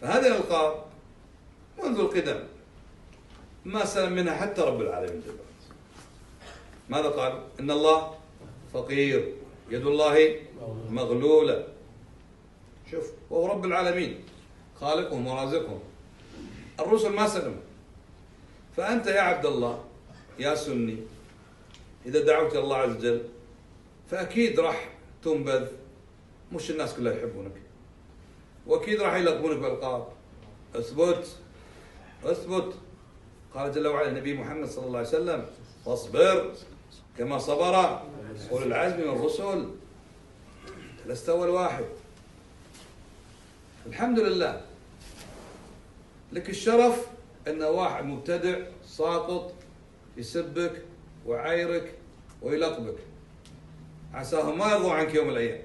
فهذه الألقاب منذ القدم ما سلم منها حتى رب العالمين. ماذا قال؟ إن الله فقير، يد الله مغلولة. شوف، وهو رب العالمين خالقهم ورازقهم. الرسل ما سلموا. فأنت يا عبد الله يا سني إذا دعوت الله عز وجل فأكيد راح تنبذ، مش الناس كلها يحبونك، وأكيد راح يلقبونك بألقاب. اثبت اثبت. قال جل وعلا النبي محمد صلى الله عليه وسلم: فاصبر كما صبر أولو العزم من الرسل. لست أول واحد. الحمد لله لك الشرف أن واحد مبتدع ساقط يسبك ويعايرك ويلقبك، عساهم ما يرضوا عنك يوم الأيام.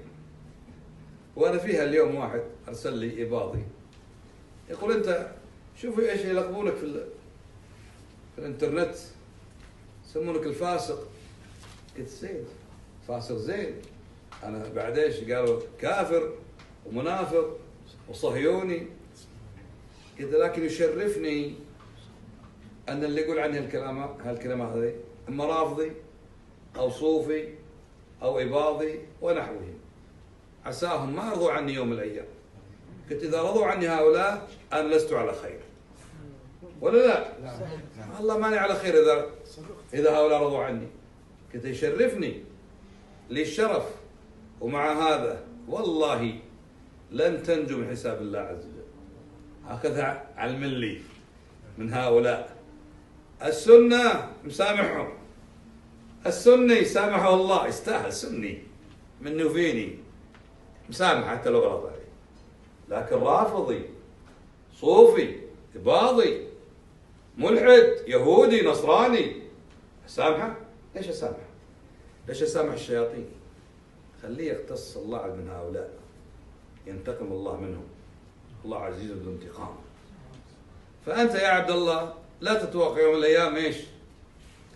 وأنا فيها اليوم واحد أرسل لي إباضي يقول: أنت شوفوا إيش يلقبونك في الإنترنت، يسمونك الفاسق. قلت: زين، فاسق زين. أنا بعد إيش قالوا؟ كافر ومنافق وصهيوني. قلت: لكن يشرفني أن اللي يقول عني هالكلمات هذه إما رافضي أو صوفي أو إباضي ونحوهم، عساهم ما يرضوا عني يوم الأيام. قلت: إذا رضوا عني هؤلاء أنا لست على خير، ولا لا؟ الله ماني على خير إذا هؤلاء رضوا عني. قلت: يشرفني، لي الشرف، ومع هذا والله لن تنجو من حساب الله عز وجل. هكذا علم لي من هؤلاء. السنة مسامحهم، السني سامحه الله، يستاهل سني مني وفيني، مسامح حتى لو غلط عليه. لكن رافضي صوفي إباضي ملحد يهودي نصراني أسامحه؟ ليش أسامحه؟ ليش أسامح الشياطين؟ خليه يقتص الله من هؤلاء، ينتقم الله منهم. الله عزيز ذو انتقام. فأنت يا عبد الله لا تتوقع يوم من الأيام إيش؟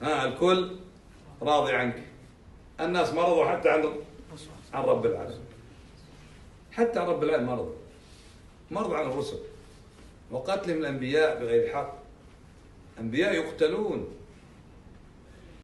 الكل راضي عنك. الناس ما رضوا حتى عن رب العالمين، حتى عن رب العالمين ما رضوا، ما رضوا عن الرسل. وقتلهم الأنبياء بغير حق. أنبياء يقتلون